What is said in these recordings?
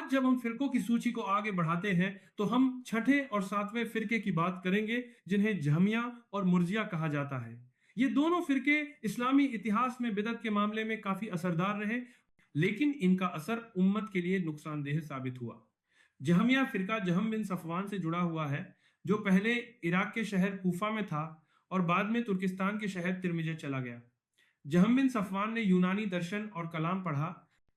آج جب ہم فرقوں کی سوچی کو آگے بڑھاتے ہیں تو ہم چھٹے اور ساتویں فرقے کی بات کریں گے جنہیں جہمیہ اور مرجیہ کہا جاتا ہے۔ یہ دونوں فرقے اسلامی اتہاس میں بدعت کے معاملے میں کافی اثردار رہے، لیکن ان کا اثر امت کے لیے نقصان دہ ثابت ہوا۔ جہمیہ فرقہ جہم بن صفوان سے جڑا ہوا ہے، جو پہلے عراق کے شہر کوفہ میں تھا اور بعد میں ترکستان کے شہر ترمجے چلا گیا۔ جہم بن صفوان نے یونانی درشن اور کلام پڑھا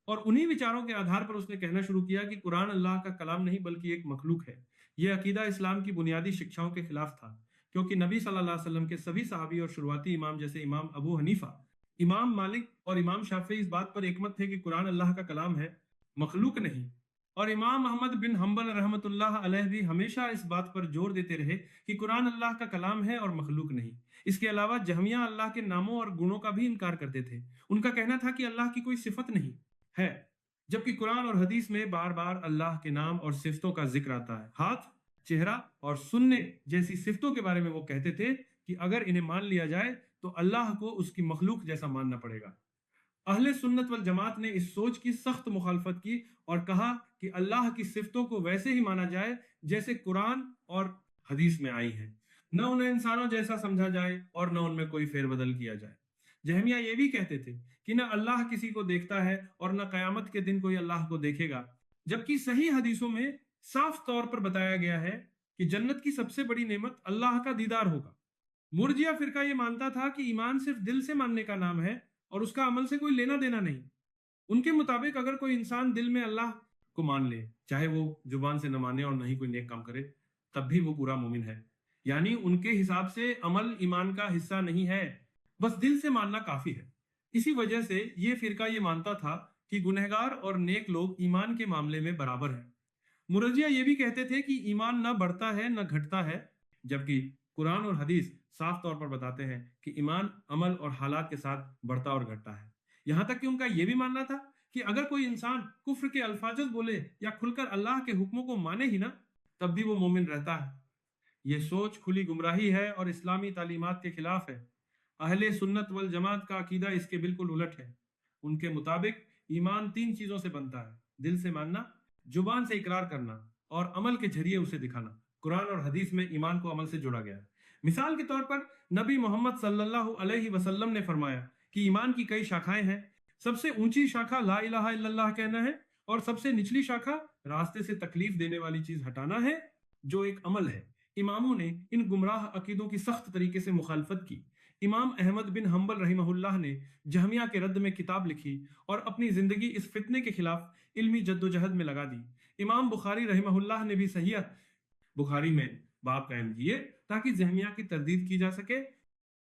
اور انہی وچاروں کے آدھار پر اس نے کہنا شروع کیا کہ قرآن اللہ کا کلام نہیں بلکہ ایک مخلوق ہے۔ یہ عقیدہ اسلام کی بنیادی شکشاؤں کے خلاف تھا، کیونکہ نبی صلی اللہ علیہ وسلم کے سبھی صحابی اور شروعاتی امام جیسے امام ابو حنیفہ، امام مالک اور امام شافعی اس بات پر ایکمت تھے کہ قرآن اللہ کا کلام ہے، مخلوق نہیں۔ اور امام احمد بن حنبل رحمۃ اللہ علیہ بھی ہمیشہ اس بات پر زور دیتے رہے کہ قرآن اللہ کا کلام ہے اور مخلوق نہیں۔ اس کے علاوہ جہمیہ اللہ کے ناموں اور گنوں کا بھی انکار کرتے تھے۔ ان کا کہنا تھا کہ اللہ کی کوئی صفت نہیں ہے، جبکہ قرآن اور حدیث میں بار بار اللہ کے نام اور صفتوں کا ذکر آتا ہے۔ ہاتھ، چہرہ اور سننے جیسی صفتوں کے بارے میں وہ کہتے تھے کہ اگر انہیں مان لیا جائے تو اللہ کو اس کی مخلوق جیسا ماننا پڑے گا۔ اہل سنت والجماعت نے اس سوچ کی سخت مخالفت کی اور کہا کہ اللہ کی صفتوں کو ویسے ہی مانا جائے جیسے قرآن اور حدیث میں آئی ہیں، نہ انہیں انسانوں جیسا سمجھا جائے اور نہ ان میں کوئی فیر بدل کیا جائے۔ جہمیہ یہ بھی کہتے تھے کہ نہ اللہ کسی کو دیکھتا ہے اور نہ قیامت کے دن کوئی اللہ کو دیکھے گا، جبکہ صحیح حدیثوں میں صاف طور پر بتایا گیا ہے کہ جنت کی سب سے بڑی نعمت اللہ کا دیدار ہوگا۔ مرجیہ فرقہ یہ مانتا تھا کہ ایمان صرف دل سے ماننے کا نام ہے اور اس کا عمل سے کوئی لینا دینا نہیں۔ ان کے مطابق اگر کوئی انسان دل میں اللہ کو مان لے، چاہے وہ زبان سے نہ مانے اور نہ ہی کوئی نیک کام کرے، تب بھی وہ پورا مومن ہے۔ یعنی ان کے حساب سے عمل ایمان کا حصہ نہیں ہے، بس دل سے ماننا کافی ہے۔ اسی وجہ سے یہ فرقہ یہ مانتا تھا کہ گنہگار اور نیک لوگ ایمان کے معاملے میں برابر ہیں۔ مرجیہ یہ بھی کہتے تھے کہ ایمان نہ بڑھتا ہے نہ گھٹتا ہے، جبکہ قرآن اور حدیث صاف طور پر بتاتے ہیں کہ ایمان عمل اور حالات کے ساتھ بڑھتا اور گھٹتا ہے۔ یہاں تک کہ ان کا یہ بھی ماننا تھا کہ اگر کوئی انسان کفر کے الفاظ بولے یا کھل کر اللہ کے حکموں کو مانے ہی نہ، تب بھی وہ مومن رہتا ہے۔ یہ سوچ کھلی گمراہی ہے اور اسلامی تعلیمات کے خلاف ہے۔ اہل سنت والجماعت کا عقیدہ اس کے بالکل الٹ ہے۔ ان کے مطابق ایمان 3 چیزوں سے بنتا ہے: دل سے ماننا، زبان سے اقرار کرنا اور عمل کے ذریعے اسے دکھانا۔ قرآن اور حدیث میں ایمان کو عمل سے جوڑا گیا ہے۔ مثال کے طور پر نبی محمد صلی اللہ علیہ وسلم نے فرمایا کہ ایمان کی کئی شاخائیں ہیں۔ سب سے اونچی شاخہ لا الہ الا اللہ کہنا ہے اور سب سے نچلی شاخہ راستے سے تکلیف دینے والی چیز ہٹانا ہے، جو ایک عمل ہے۔ اماموں نے ان گمراہ عقیدوں کی سخت طریقے سے مخالفت کی۔ امام احمد بن حنبل رحمہ اللہ نے جہمیہ کے رد میں کتاب لکھی اور اپنی زندگی اس فتنے کے خلاف علمی جدوجہد میں لگا دی۔ امام بخاری رحمہ اللہ نے بھی صحیح بخاری میں باب قائم کیے تاکہ جہمیہ کی تردید کی جا سکے